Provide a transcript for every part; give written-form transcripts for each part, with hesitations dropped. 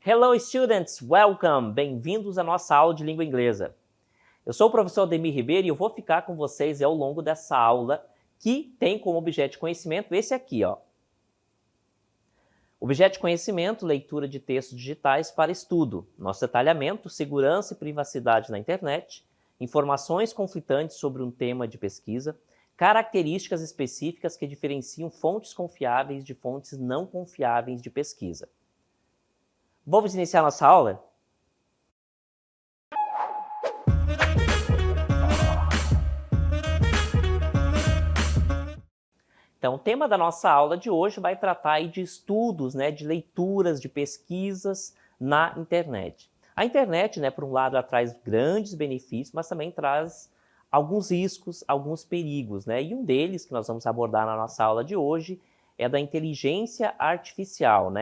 Hello students, welcome! Bem-vindos à nossa aula de língua inglesa. Eu sou o professor Ademir Ribeiro e eu vou ficar com vocês ao longo dessa aula que tem como objeto de conhecimento esse aqui, ó. Objeto de conhecimento, leitura de textos digitais para estudo, nosso detalhamento, segurança e privacidade na internet, informações conflitantes sobre um tema de pesquisa, características específicas que diferenciam fontes confiáveis de fontes não confiáveis de pesquisa. Vamos iniciar nossa aula? Então, o tema da nossa aula de hoje vai tratar aí de estudos, de leituras, de pesquisas na internet. A internet, por um lado, ela traz grandes benefícios, mas também traz alguns riscos, alguns perigos, E um deles que nós vamos abordar na nossa aula de hoje é da inteligência artificial,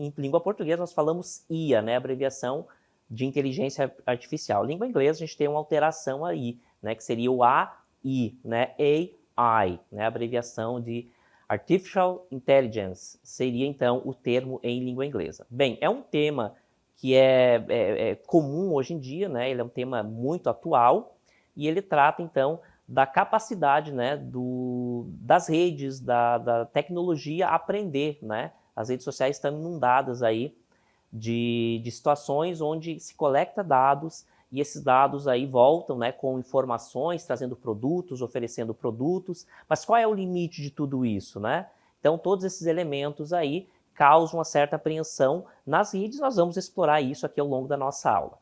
Em língua portuguesa nós falamos IA, abreviação de inteligência artificial. Língua inglesa a gente tem uma alteração aí, que seria o AI, AI, abreviação de Artificial Intelligence, seria então o termo em língua inglesa. Bem, é um tema que é comum hoje em dia, ele é um tema muito atual e ele trata então da capacidade das redes, da tecnologia aprender, As redes sociais estão inundadas aí de situações onde se coleta dados e esses dados aí voltam com informações, trazendo produtos, oferecendo produtos. Mas qual é o limite de tudo isso, Então, todos esses elementos aí causam uma certa apreensão nas redes. Nós vamos explorar isso aqui ao longo da nossa aula.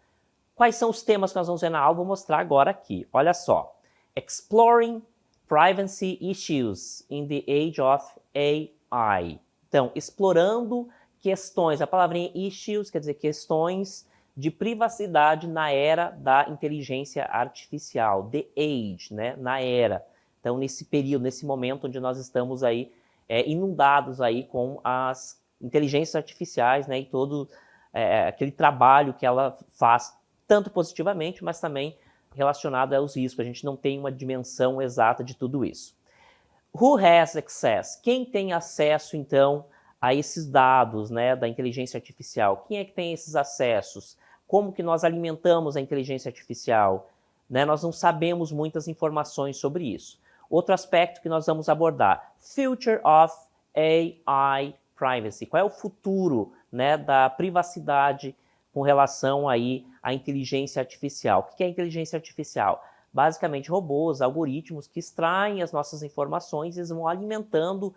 Quais são os temas que nós vamos ver na aula? Vou mostrar agora aqui. Olha só. Exploring Privacy Issues in the Age of AI. Então, explorando questões, a palavrinha issues quer dizer questões de privacidade na era da inteligência artificial, the age, na era. Então, nesse período, nesse momento onde nós estamos aí inundados aí com as inteligências artificiais, e todo aquele trabalho que ela faz, tanto positivamente, mas também relacionado aos riscos. A gente não tem uma dimensão exata de tudo isso. Who has access? Quem tem acesso, então, a esses dados, da inteligência artificial? Quem é que tem esses acessos? Como que nós alimentamos a inteligência artificial? Nós não sabemos muitas informações sobre isso. Outro aspecto que nós vamos abordar, Future of AI Privacy. Qual é o futuro, da privacidade com relação aí à inteligência artificial? O que é inteligência artificial? Basicamente, robôs, algoritmos que extraem as nossas informações e eles vão alimentando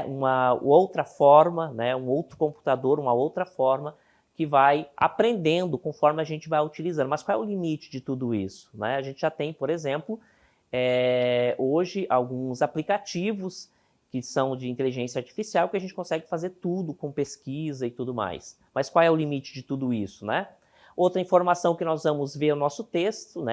uma outra forma, um outro computador, uma outra forma que vai aprendendo conforme a gente vai utilizando. Mas qual é o limite de tudo isso? A gente já tem, por exemplo, hoje alguns aplicativos que são de inteligência artificial que a gente consegue fazer tudo com pesquisa e tudo mais. Mas qual é o limite de tudo isso, Outra informação que nós vamos ver no nosso texto,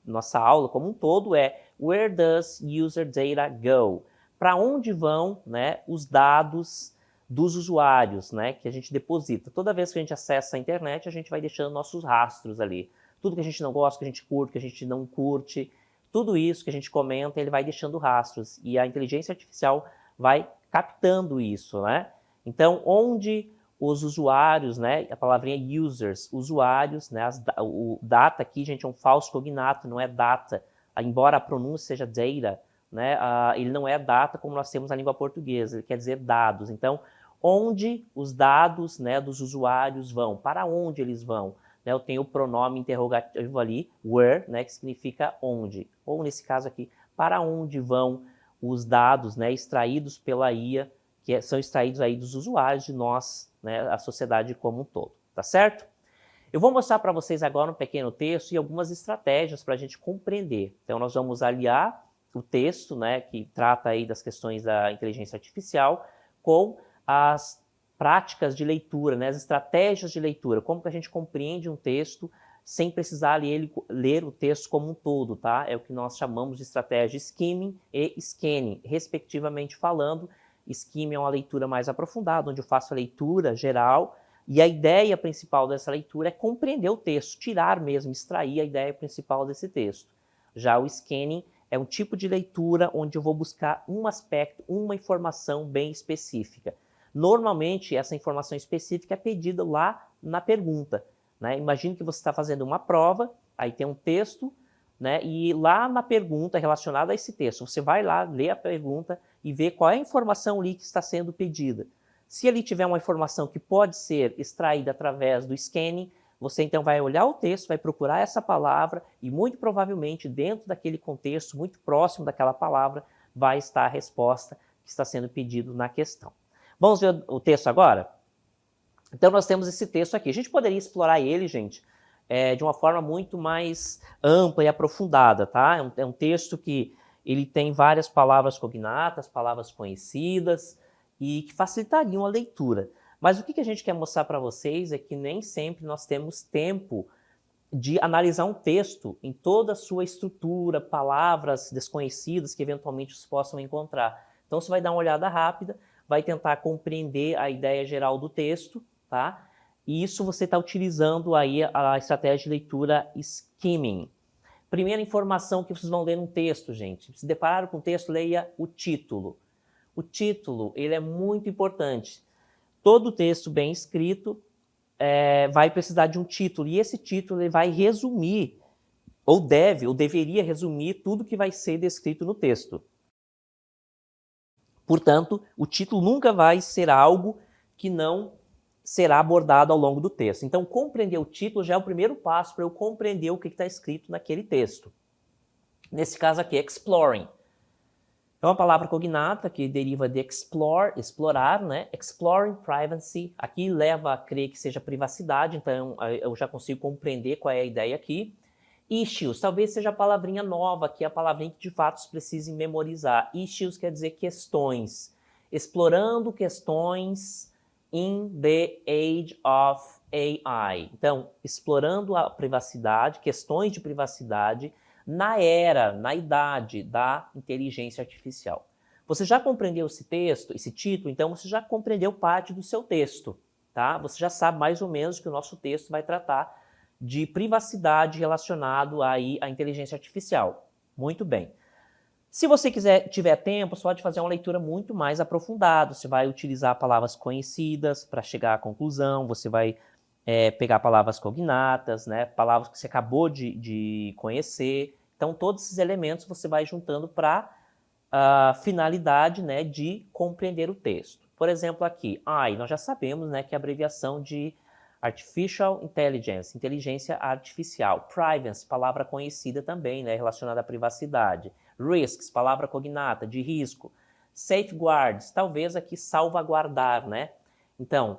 nossa aula como um todo é Where does user data go? Para onde vão os dados dos usuários que a gente deposita. Toda vez que a gente acessa a internet, a gente vai deixando nossos rastros ali. Tudo que a gente não gosta, que a gente curte, que a gente não curte, tudo isso que a gente comenta, ele vai deixando rastros. E a inteligência artificial vai captando isso, Então, onde os usuários, a palavrinha users, usuários, o data aqui, gente, é um falso cognato, não é data, embora a pronúncia seja data, ele não é data como nós temos na língua portuguesa, ele quer dizer dados. Então, onde os dados dos usuários vão, para onde eles vão? Eu tenho o pronome interrogativo ali, where, que significa onde, ou nesse caso aqui, para onde vão os dados extraídos pela IA, que são extraídos aí dos usuários, de nós, a sociedade como um todo, tá certo? Eu vou mostrar para vocês agora um pequeno texto e algumas estratégias para a gente compreender. Então, nós vamos aliar o texto, que trata aí das questões da inteligência artificial, com as práticas de leitura, as estratégias de leitura, como que a gente compreende um texto sem precisar ler o texto como um todo, tá? É o que nós chamamos de estratégia skimming e scanning, respectivamente falando. Skimming é uma leitura mais aprofundada, onde eu faço a leitura geral, e a ideia principal dessa leitura é compreender o texto, tirar mesmo, extrair a ideia principal desse texto. Já o scanning é um tipo de leitura onde eu vou buscar um aspecto, uma informação bem específica. Normalmente, essa informação específica é pedida lá na pergunta, né? Imagine que você está fazendo uma prova, aí tem um texto, né? E lá na pergunta relacionada a esse texto, você vai lá, lê a pergunta e vê qual é a informação ali que está sendo pedida. Se ele tiver uma informação que pode ser extraída através do scanning, você então vai olhar o texto, vai procurar essa palavra e muito provavelmente dentro daquele contexto, muito próximo daquela palavra, vai estar a resposta que está sendo pedido na questão. Vamos ver o texto agora? Então nós temos esse texto aqui. A gente poderia explorar ele, gente, de uma forma muito mais ampla e aprofundada, tá? É um texto que ele tem várias palavras cognatas, palavras conhecidas e que facilitariam a leitura. Mas o que a gente quer mostrar para vocês é que nem sempre nós temos tempo de analisar um texto em toda a sua estrutura, palavras desconhecidas que eventualmente vocês possam encontrar. Então você vai dar uma olhada rápida, vai tentar compreender a ideia geral do texto, tá? E isso você está utilizando aí a estratégia de leitura skimming. Primeira informação que vocês vão ler no texto, gente. Se depararam com o texto, leia o título. O título, ele é muito importante. Todo texto bem escrito vai precisar de um título, e esse título ele vai resumir, ou deveria resumir tudo que vai ser descrito no texto. Portanto, o título nunca vai ser algo que não será abordado ao longo do texto. Então, compreender o título já é o primeiro passo para eu compreender o que está escrito naquele texto. Nesse caso aqui, exploring. É uma palavra cognata que deriva de explore, explorar, né? Exploring privacy. Aqui leva a crer que seja privacidade, então eu já consigo compreender qual é a ideia aqui. Issues, talvez seja a palavrinha nova, que é a palavrinha que de fato vocês precisem memorizar. Issues quer dizer questões. Explorando questões in the age of AI. Então, explorando a privacidade, questões de privacidade, na idade da inteligência artificial. Você já compreendeu esse texto, esse título? Então você já compreendeu parte do seu texto, tá? Você já sabe mais ou menos que o nosso texto vai tratar de privacidade relacionado aí à inteligência artificial. Muito bem. Se você tiver tempo, você pode fazer uma leitura muito mais aprofundada. Você vai utilizar palavras conhecidas para chegar à conclusão, você vai pegar palavras cognatas, né, palavras que você acabou de conhecer. Então, todos esses elementos você vai juntando para a finalidade, né, de compreender o texto. Por exemplo, aqui, nós já sabemos, né, que é a abreviação de Artificial Intelligence, inteligência artificial. Privacy, palavra conhecida também, né, relacionada à privacidade. Risks, palavra cognata, de risco. Safeguards, talvez aqui salvaguardar, né? Então,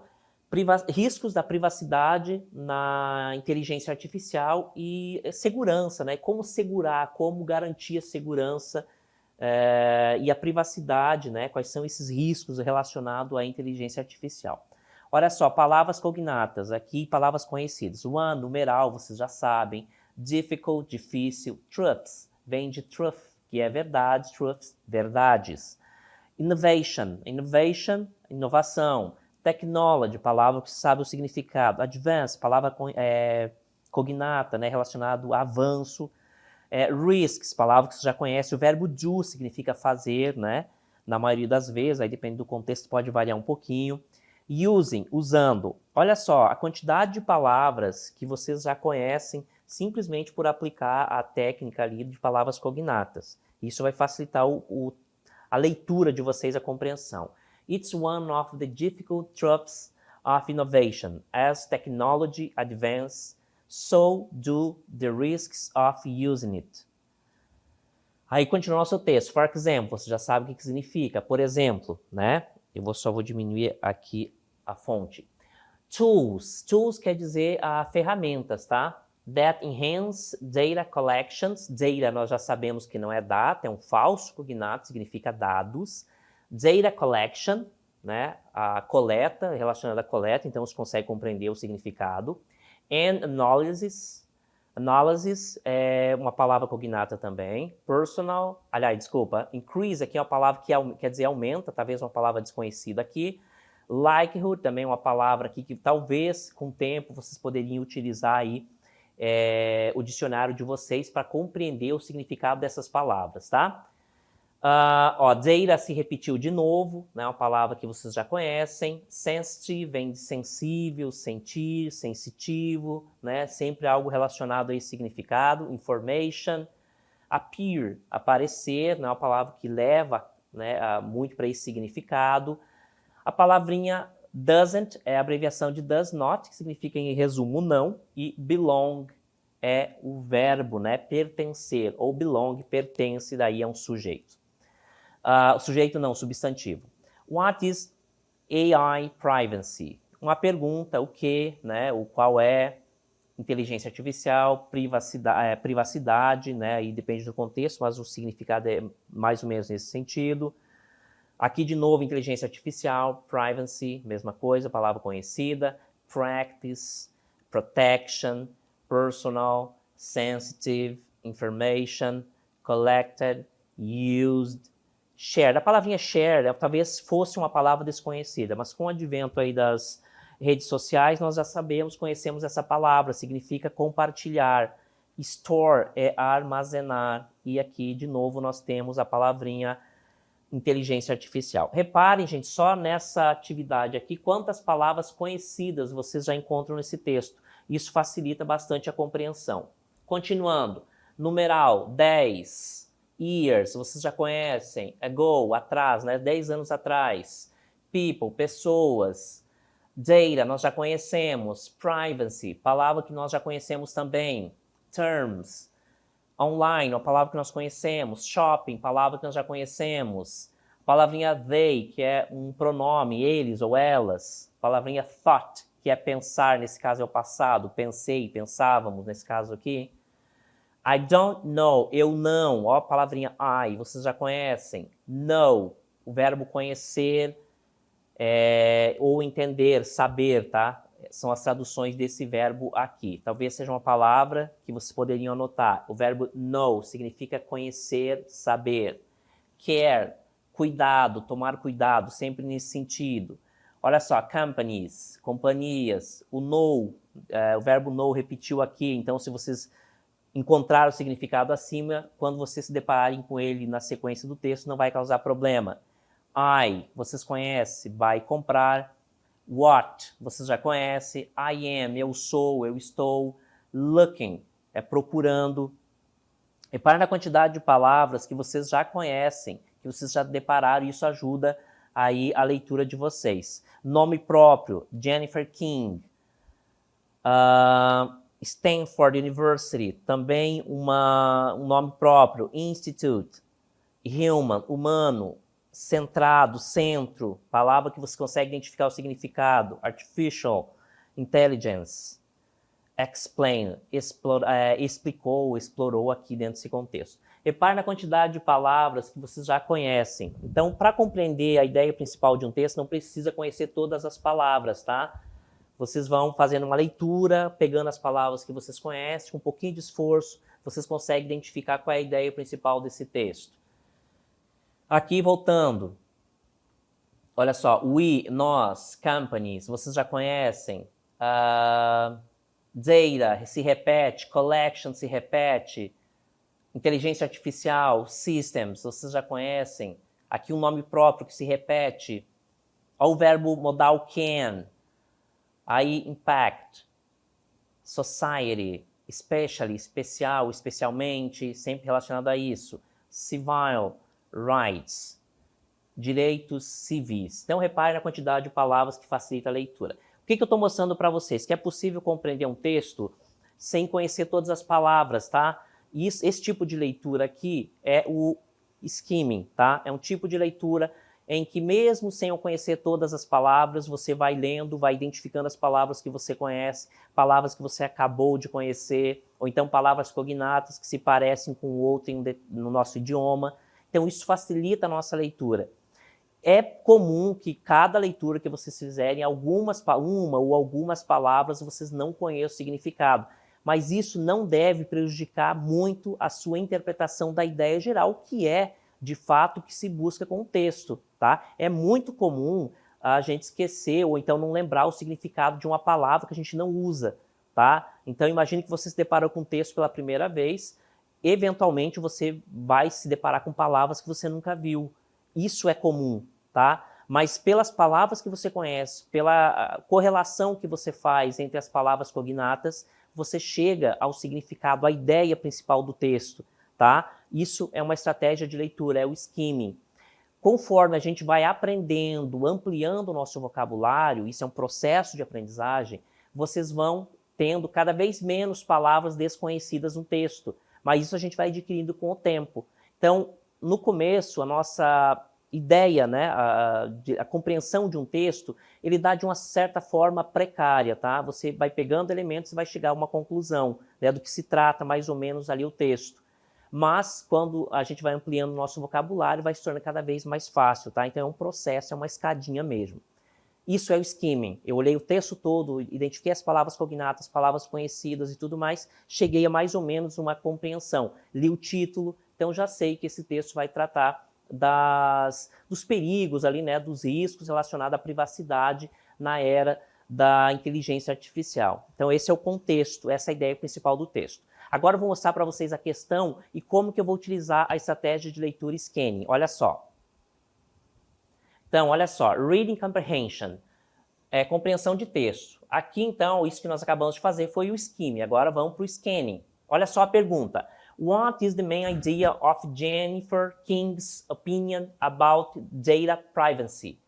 riscos da privacidade na inteligência artificial e segurança, né? Como segurar, como garantir a segurança e a privacidade, né? Quais são esses riscos relacionados à inteligência artificial. Olha só, palavras cognatas, aqui palavras conhecidas. One, numeral, vocês já sabem. Difficult, difícil. Truths, vem de truth, que é verdade, truths, verdades. Innovation, inovação. Technology, palavra que sabe o significado. Advance, palavra cognata, né, relacionado a avanço. Risks, palavra que você já conhece. O verbo do significa fazer, né? Na maioria das vezes, aí depende do contexto, pode variar um pouquinho. Using, usando. Olha só, a quantidade de palavras que vocês já conhecem simplesmente por aplicar a técnica ali de palavras cognatas. Isso vai facilitar a leitura de vocês, a compreensão. It's one of the difficult truths of innovation. As technology advances, so do the risks of using it. Aí continua o nosso texto. For example, você já sabe o que significa. Por exemplo, né? Só vou diminuir aqui a fonte. Tools. Tools quer dizer ferramentas, tá? That enhance data collections. Data nós já sabemos que não é data, é um falso cognato, significa dados. Data collection, né? A coleta, relacionada à coleta, então você consegue compreender o significado. And analysis. Analysis é uma palavra cognata também. Personal, increase aqui é uma palavra que quer dizer aumenta, talvez uma palavra desconhecida aqui. Likelihood também é uma palavra aqui que talvez com o tempo vocês poderiam utilizar aí o dicionário de vocês para compreender o significado dessas palavras, tá? Data se repetiu de novo, né, uma palavra que vocês já conhecem. Sensitive vem de sensível, sentir, sensitivo, né, sempre algo relacionado a esse significado. Information. Appear, aparecer, né, uma palavra que leva, né, muito para esse significado. A palavrinha doesn't é a abreviação de does not, que significa, em resumo, não. E belong é o verbo, né, pertencer, ou belong, pertence, daí é um sujeito. Sujeito não, substantivo. What is AI privacy? Uma pergunta, o que, né, o qual é, inteligência artificial, privacidade, né, aí depende do contexto, mas o significado é mais ou menos nesse sentido. Aqui, de novo, inteligência artificial, privacy, mesma coisa, palavra conhecida. Practice, protection, personal, sensitive, information, collected, used, shared. A palavrinha share talvez fosse uma palavra desconhecida, mas com o advento aí das redes sociais, nós já sabemos, conhecemos essa palavra, significa compartilhar. Store é armazenar. E aqui, de novo, nós temos a palavrinha inteligência artificial. Reparem, gente, só nessa atividade aqui, quantas palavras conhecidas vocês já encontram nesse texto. Isso facilita bastante a compreensão. Continuando, numeral 10, years, vocês já conhecem, ago, atrás, né, 10 anos atrás. People, pessoas. Data, nós já conhecemos. Privacy, palavra que nós já conhecemos também. Terms, online, uma palavra que nós conhecemos. Shopping, palavra que nós já conhecemos. Palavrinha they, que é um pronome, eles ou elas. Palavrinha thought, que é pensar, nesse caso é o passado. Pensei, pensávamos, nesse caso aqui. I don't know, eu não. Ó, a palavrinha I, vocês já conhecem. Know, o verbo conhecer ou entender, saber, tá? São as traduções desse verbo aqui. Talvez seja uma palavra que vocês poderiam anotar. O verbo know significa conhecer, saber. Care, cuidado, tomar cuidado, sempre nesse sentido. Olha só, companies, companhias. O know, o verbo know repetiu aqui. Então, se vocês encontraram o significado acima, quando vocês se depararem com ele na sequência do texto, não vai causar problema. I, vocês conhecem, buy, comprar. What, vocês já conhecem. I am, eu sou, eu estou. Looking, é procurando. Reparem na quantidade de palavras que vocês já conhecem, que vocês já depararam, e isso ajuda aí a leitura de vocês. Nome próprio, Jennifer King. Stanford University, também um nome próprio. Institute, human, humano. Centrado, centro, palavra que você consegue identificar o significado. Artificial intelligence. Explain, explicou, explorou aqui dentro desse contexto. Repare na quantidade de palavras que vocês já conhecem. Então, para compreender a ideia principal de um texto, não precisa conhecer todas as palavras, tá? Vocês vão fazendo uma leitura, pegando as palavras que vocês conhecem, com um pouquinho de esforço, vocês conseguem identificar qual é a ideia principal desse texto. Aqui, voltando, olha só, we, nós, companies, vocês já conhecem. Data se repete, collection se repete, inteligência artificial, systems, vocês já conhecem. Aqui um nome próprio que se repete. Olha o verbo modal can. Aí, impact, society, especially, especial, especialmente, sempre relacionado a isso. Civil, rights, direitos civis. Então, repare na quantidade de palavras que facilita a leitura. O que eu estou mostrando para vocês? Que é possível compreender um texto sem conhecer todas as palavras, tá? E esse tipo de leitura aqui é o skimming, tá? É um tipo de leitura em que, mesmo sem eu conhecer todas as palavras, você vai lendo, vai identificando as palavras que você conhece, palavras que você acabou de conhecer, ou então palavras cognatas que se parecem com o outro no nosso idioma. Então, isso facilita a nossa leitura. É comum que cada leitura que vocês fizerem, uma ou algumas palavras, vocês não conheçam o significado. Mas isso não deve prejudicar muito a sua interpretação da ideia geral, que é, de fato, o que se busca com o texto, tá? É muito comum a gente esquecer ou então não lembrar o significado de uma palavra que a gente não usa, tá? Então, imagine que você se deparou com um texto pela primeira vez eventualmente você vai se deparar com palavras que você nunca viu. Isso é comum, tá? Mas pelas palavras que você conhece, pela correlação que você faz entre as palavras cognatas, você chega ao significado, à ideia principal do texto, tá? Isso é uma estratégia de leitura, é o skimming. Conforme a gente vai aprendendo, ampliando o nosso vocabulário, isso é um processo de aprendizagem, vocês vão tendo cada vez menos palavras desconhecidas no texto, mas isso a gente vai adquirindo com o tempo. Então, no começo, a nossa ideia, né, a compreensão de um texto, ele dá de uma certa forma precária, tá? Você vai pegando elementos e vai chegar a uma conclusão, né, do que se trata mais ou menos ali o texto. Mas quando a gente vai ampliando o nosso vocabulário, vai se tornando cada vez mais fácil, tá? Então é um processo, é uma escadinha mesmo. Isso é o skimming. Eu olhei o texto todo, identifiquei as palavras cognatas, palavras conhecidas e tudo mais, cheguei a mais ou menos uma compreensão. Li o título, então já sei que esse texto vai tratar dos perigos ali, né, dos riscos relacionados à privacidade na era da inteligência artificial. Então esse é o contexto, essa é a ideia principal do texto. Agora eu vou mostrar para vocês a questão e como que eu vou utilizar a estratégia de leitura e scanning. Olha só. Então, olha só. Reading Comprehension. Compreensão de texto. Aqui, então, isso que nós acabamos de fazer foi o skimming. Agora vamos para o scanning. Olha só a pergunta. What is the main idea of Jennifer King's opinion about data privacy?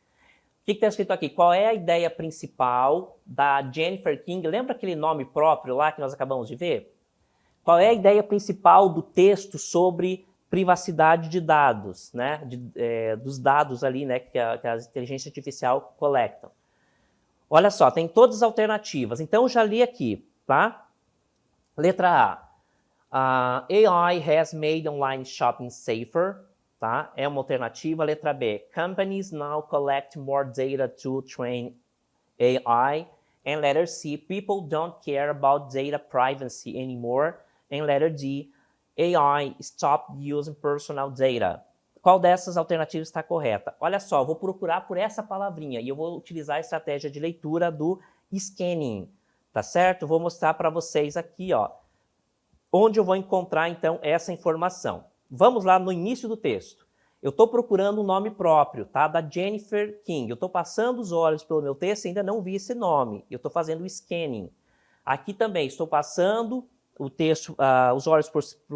O que está escrito aqui? Qual é a ideia principal da Jennifer King? Lembra aquele nome próprio lá que nós acabamos de ver? Qual é a ideia principal do texto sobre privacidade de dados, né? Dos dados ali, né, que a inteligência artificial coleta? Olha só, tem todas as alternativas. Então, eu já li aqui, tá? Letra A. AI has made online shopping safer, tá? É uma alternativa. Letra B. Companies now collect more data to train AI. And letter C. People don't care about data privacy anymore. And letter D. AI stopped using personal data. Qual dessas alternativas está correta? Olha só, eu vou procurar por essa palavrinha e eu vou utilizar a estratégia de leitura do scanning, tá certo? Vou mostrar para vocês aqui, ó, onde eu vou encontrar, então, essa informação. Vamos lá no início do texto. Eu estou procurando um nome próprio, tá? Da Jennifer King. Eu estou passando os olhos pelo meu texto e ainda não vi esse nome. Eu estou fazendo o scanning. Aqui também estou passando o texto, os olhos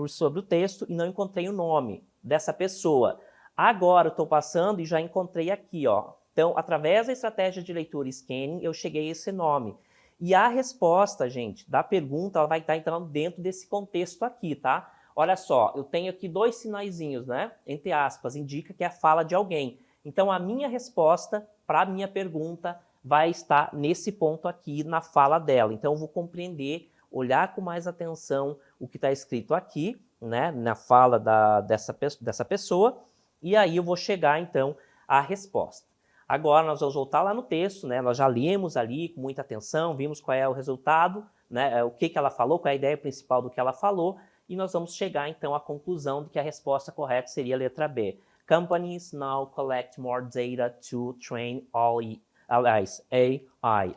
sobre o texto e não encontrei o nome dessa pessoa. Agora estou passando e já encontrei aqui, ó. Então, através da estratégia de leitura e scanning, eu cheguei a esse nome. E a resposta, gente, da pergunta, ela vai estar entrando dentro desse contexto aqui, tá? Olha só, eu tenho aqui dois sinaizinhos, né? Entre aspas, indica que é a fala de alguém. Então, a minha resposta para a minha pergunta vai estar nesse ponto aqui, na fala dela. Então, eu vou compreender, olhar com mais atenção o que está escrito aqui, né? Na fala dessa pessoa, e aí eu vou chegar, então, à resposta. Agora, nós vamos voltar lá no texto, né? Nós já lemos ali com muita atenção, vimos qual é o resultado, né? O que ela falou, qual é a ideia principal do que ela falou, e nós vamos chegar, então, à conclusão de que a resposta correta seria a letra B. Companies now collect more data to train AI.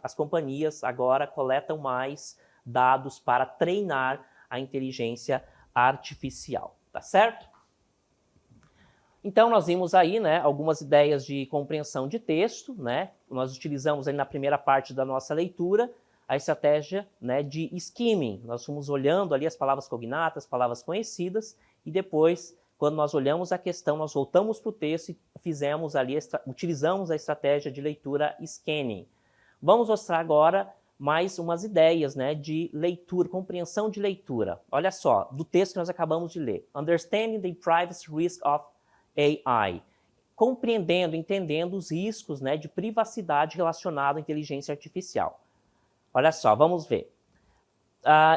As companhias agora coletam mais dados para treinar a inteligência artificial, tá certo? Então, nós vimos aí, né, algumas ideias de compreensão de texto, né? Nós utilizamos aí na primeira parte da nossa leitura a estratégia, né, de skimming. Nós fomos olhando ali as palavras cognatas, palavras conhecidas, e depois, quando nós olhamos a questão, nós voltamos para o texto e fizemos ali, utilizamos a estratégia de leitura scanning. Vamos mostrar agora mais umas ideias, né, de leitura, compreensão de leitura. Olha só, do texto que nós acabamos de ler. Understanding the privacy risk of AI. Compreendendo, entendendo os riscos, né, de privacidade relacionados à inteligência artificial. Olha só, vamos ver.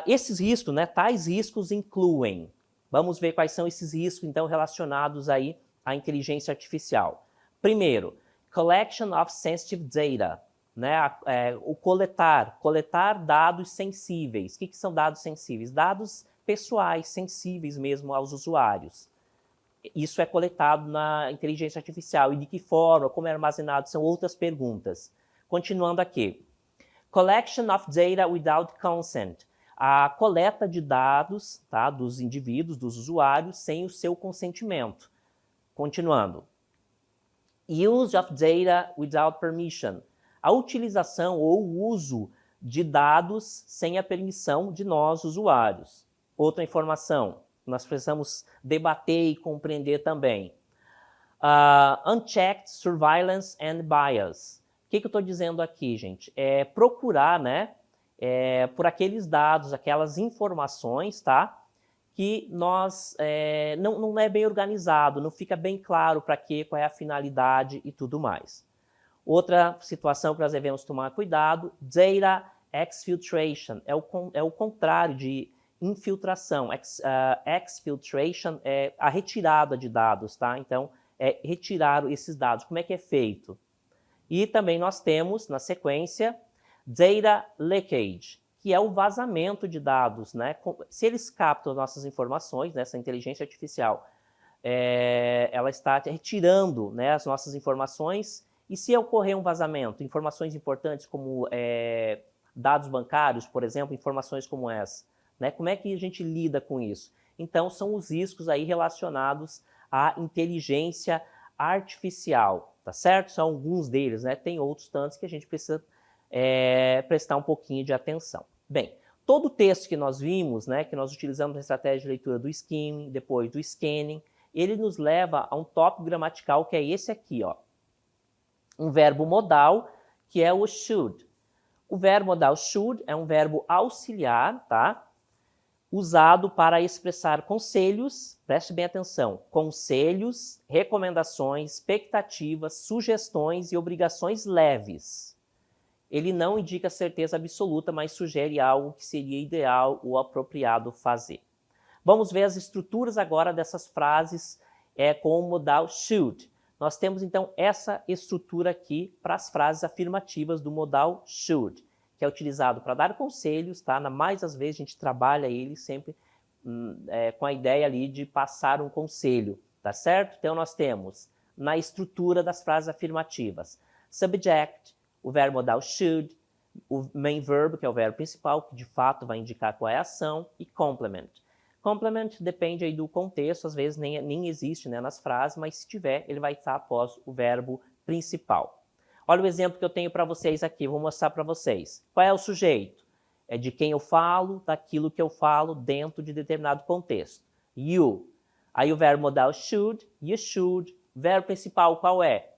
Esses riscos, né, tais riscos incluem. Vamos ver quais são esses riscos, então, relacionados aí à inteligência artificial. Primeiro, collection of sensitive data. Né, o coletar dados sensíveis. O que são dados sensíveis? Dados pessoais, sensíveis mesmo aos usuários. Isso é coletado na inteligência artificial. E de que forma, como é armazenado, são outras perguntas. Continuando aqui. Collection of data without consent. a coleta de dados, tá, dos indivíduos, dos usuários, sem o seu consentimento. Continuando. Use of data without permission. A utilização ou o uso de dados sem a permissão de nós, usuários. Outra informação, nós precisamos debater e compreender também. Unchecked surveillance and bias. O que eu estou dizendo aqui, gente? É procurar, né, por aqueles dados, aquelas informações, tá? Que nós não é bem organizado, não fica bem claro para quê, qual é a finalidade e tudo mais. Outra situação que nós devemos tomar cuidado, data exfiltration, é o contrário de infiltração. Exfiltration é a retirada de dados, tá? Então, é retirar esses dados. Como é que é feito? E também nós temos, na sequência, data leakage, que é o vazamento de dados, né? Se eles captam nossas informações, né, essa inteligência artificial, ela está retirando, né, as nossas informações, e se ocorrer um vazamento, informações importantes como dados bancários, por exemplo, informações como essa, né? Como é que a gente lida com isso? Então, são os riscos aí relacionados à inteligência artificial, tá certo? São alguns deles, né? Tem outros tantos que a gente precisa prestar um pouquinho de atenção. Bem, todo o texto que nós vimos, né, que nós utilizamos na estratégia de leitura do skimming, depois do scanning, ele nos leva a um tópico gramatical que é esse aqui, ó. Um verbo modal, que é o should. O verbo modal should é um verbo auxiliar, tá? Usado para expressar conselhos, preste bem atenção, conselhos, recomendações, expectativas, sugestões e obrigações leves. Ele não indica certeza absoluta, mas sugere algo que seria ideal ou apropriado fazer. Vamos ver as estruturas agora dessas frases com o modal should. Nós temos, então, essa estrutura aqui para as frases afirmativas do modal should, que é utilizado para dar conselhos, tá? Na mais das vezes a gente trabalha ele sempre com a ideia ali de passar um conselho, tá certo? Então, nós temos na estrutura das frases afirmativas subject, o verbo modal should, o main verb, que é o verbo principal, que de fato vai indicar qual é a ação, e complement. Complement depende aí do contexto, às vezes nem existe, né, nas frases, mas se tiver, ele vai estar após o verbo principal. Olha o exemplo que eu tenho para vocês aqui, vou mostrar para vocês. Qual é o sujeito? É de quem eu falo, daquilo que eu falo dentro de determinado contexto. You. Aí o verbo modal should, you should. Verbo principal qual é?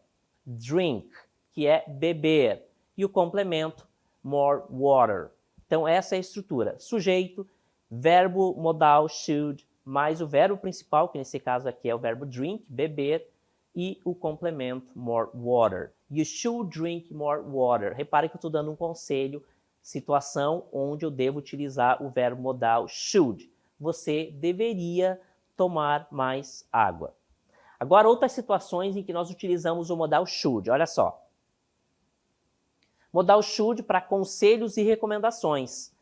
Drink, que é beber. E o complemento, more water. Então essa é a estrutura. Sujeito, verbo modal should, mais o verbo principal, que nesse caso aqui é o verbo drink, beber, e o complemento, more water. You should drink more water. Repare que eu estou dando um conselho, situação onde eu devo utilizar o verbo modal should. Você deveria tomar mais água. Agora, outras situações em que nós utilizamos o modal should. Olha só. Modal should para conselhos e recomendações.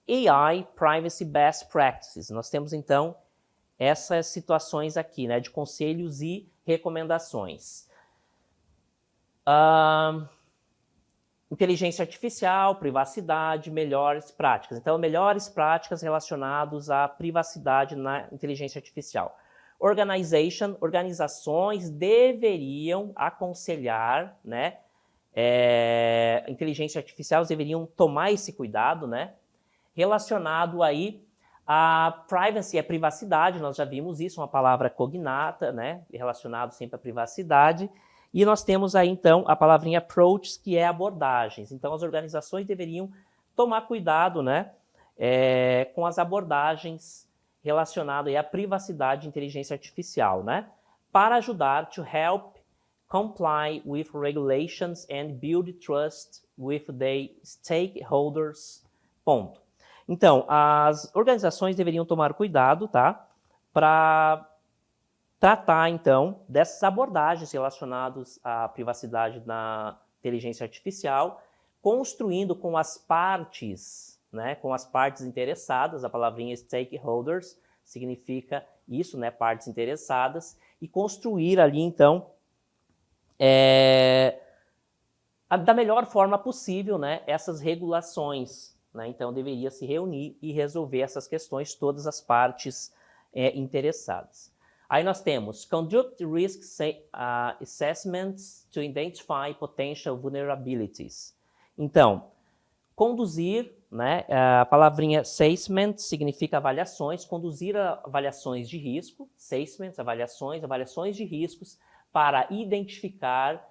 AI Privacy Best Practices. Nós temos, então, essas situações aqui, né, de conselhos e recomendações. Inteligência artificial, privacidade, melhores práticas. Então, melhores práticas relacionadas à privacidade na inteligência artificial. Organization, organizações deveriam aconselhar, né, inteligência artificial, deveriam tomar esse cuidado, né, relacionado aí a privacy, a privacidade, nós já vimos isso, uma palavra cognata, né, relacionado sempre à privacidade, e nós temos aí, então, a palavrinha approaches, que é abordagens. Então, as organizações deveriam tomar cuidado, né, com as abordagens relacionadas aí à privacidade e inteligência artificial, né, para ajudar to help comply with regulations and build trust with the stakeholders. Ponto. Então, as organizações deveriam tomar cuidado, tá? Para tratar, então, dessas abordagens relacionadas à privacidade na inteligência artificial, construindo com as partes, né? Com as partes interessadas, a palavrinha stakeholders significa isso, né? Partes interessadas, e construir ali, então, da melhor forma possível, né? Essas regulações, né? Então deveria se reunir e resolver essas questões, todas as partes interessadas. Aí nós temos conduct risk assessments to identify potential vulnerabilities. Então, conduzir, né, a palavrinha assessment significa avaliações, conduzir avaliações de risco, assessments, avaliações de riscos para identificar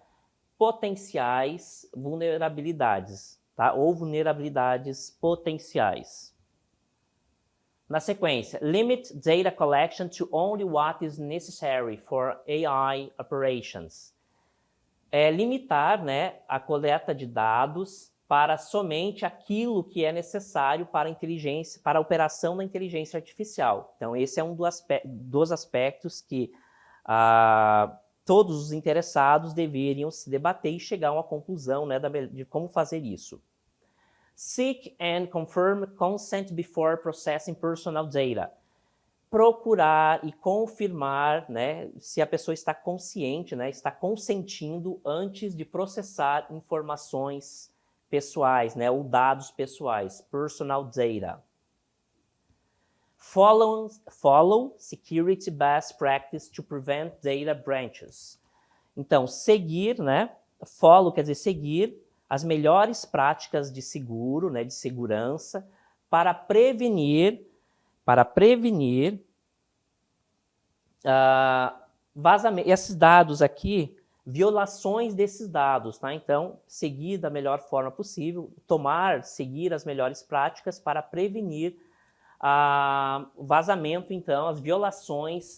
potenciais vulnerabilidades, tá? Ou vulnerabilidades potenciais. Na sequência, limit data collection to only what is necessary for AI operations. Limitar, né, a coleta de dados para somente aquilo que é necessário para a operação da inteligência artificial. Então, esse é um dos aspectos que todos os interessados deveriam se debater e chegar a uma conclusão, né, de como fazer isso. Seek and confirm consent before processing personal data. Procurar e confirmar, né, se a pessoa está consciente, né, está consentindo antes de processar informações pessoais, né, ou dados pessoais, personal data. Follow security best practice to prevent data breaches. Então, seguir, né, follow quer dizer seguir as melhores práticas de seguro, né, de segurança, para prevenir vazamento. Esses dados aqui, violações desses dados, tá? Então, seguir da melhor forma possível, seguir as melhores práticas para prevenir vazamento, então, as violações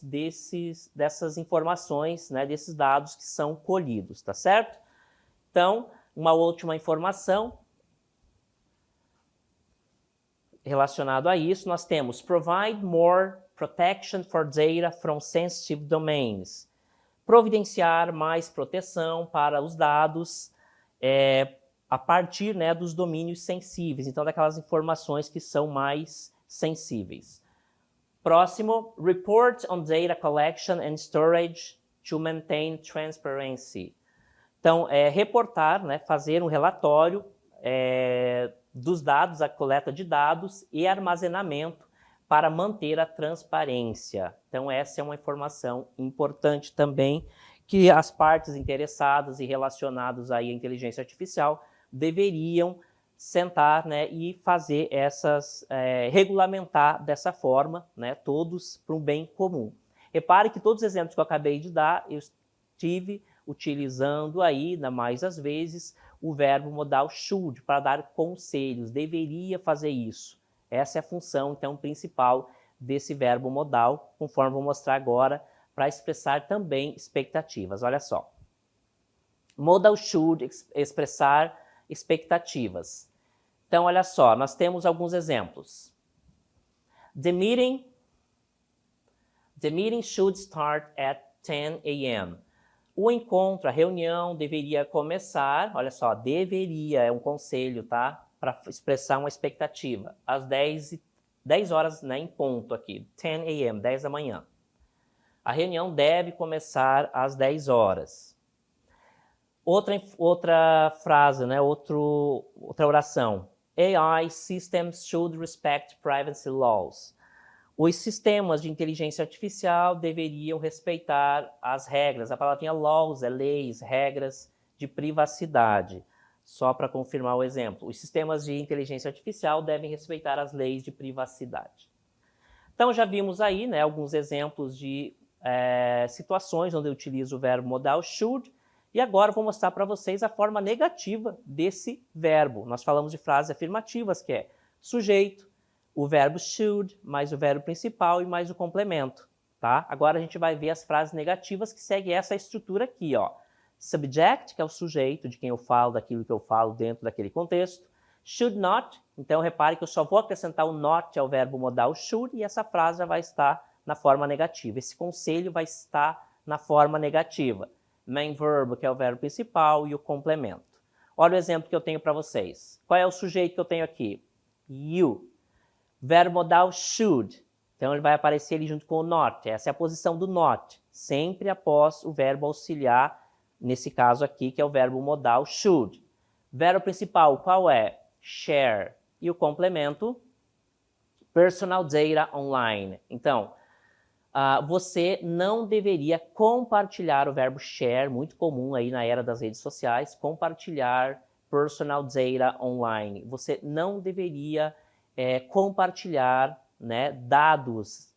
dessas informações, né, desses dados que são colhidos, tá certo? Então, uma última informação relacionada a isso, nós temos provide more protection for data from sensitive domains. Providenciar mais proteção para os dados a partir, né, dos domínios sensíveis, então daquelas informações que são mais sensíveis. Próximo, report on data collection and storage to maintain transparency. Então, reportar, né, fazer um relatório dos dados, a coleta de dados e armazenamento para manter a transparência. Então, essa é uma informação importante também que as partes interessadas e relacionadas aí à inteligência artificial deveriam sentar, né, e fazer regulamentar dessa forma, né, todos para um bem comum. Repare que todos os exemplos que eu acabei de dar, eu estive utilizando aí, mais às vezes, o verbo modal should, para dar conselhos, deveria fazer isso. Essa é a função, então, principal desse verbo modal, conforme vou mostrar agora, para expressar também expectativas. Olha só. Modal should, expressar expectativas. Então, olha só, nós temos alguns exemplos. The meeting should start at 10 a.m. O encontro, a reunião deveria começar, olha só, deveria, é um conselho, tá? Para expressar uma expectativa, às 10 horas, né, em ponto aqui, 10 a.m., 10 da manhã. A reunião deve começar às 10 horas. Outra frase, né, outra oração. AI systems should respect privacy laws. Os sistemas de inteligência artificial deveriam respeitar as regras. A palavrinha laws é leis, regras de privacidade. Só para confirmar o exemplo. Os sistemas de inteligência artificial devem respeitar as leis de privacidade. Então, já vimos aí, né, alguns exemplos de situações onde eu utilizo o verbo modal should. E agora eu vou mostrar para vocês a forma negativa desse verbo. Nós falamos de frases afirmativas, que é sujeito, o verbo should, mais o verbo principal e mais o complemento, tá? Agora a gente vai ver as frases negativas que seguem essa estrutura aqui, ó. Subject, que é o sujeito de quem eu falo, daquilo que eu falo dentro daquele contexto. Should not, então repare que eu só vou acrescentar o not ao verbo modal should e essa frase já vai estar na forma negativa. Esse conselho vai estar na forma negativa. Main verb, que é o verbo principal, e o complemento. Olha o exemplo que eu tenho para vocês. Qual é o sujeito que eu tenho aqui? You. Verbo modal should. Então, ele vai aparecer ali junto com o not. Essa é a posição do not. Sempre após o verbo auxiliar, nesse caso aqui, que é o verbo modal should. Verbo principal, qual é? Share. E o complemento, personal data online. Então, você não deveria compartilhar o verbo share, muito comum aí na era das redes sociais, compartilhar personal data online. Você não deveria compartilhar, né, dados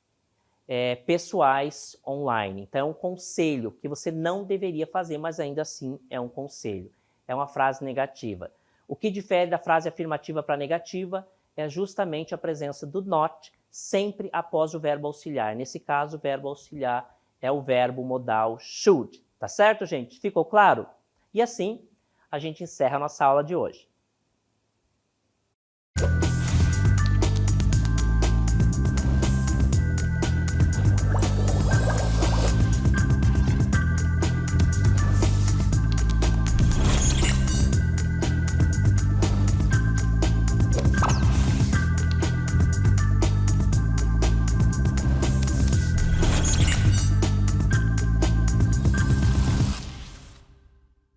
pessoais online. Então, é um conselho que você não deveria fazer, mas ainda assim é um conselho. É uma frase negativa. O que difere da frase afirmativa para negativa é justamente a presença do not sempre após o verbo auxiliar. Nesse caso, o verbo auxiliar é o verbo modal should. Tá certo, gente? Ficou claro? E assim, a gente encerra a nossa aula de hoje.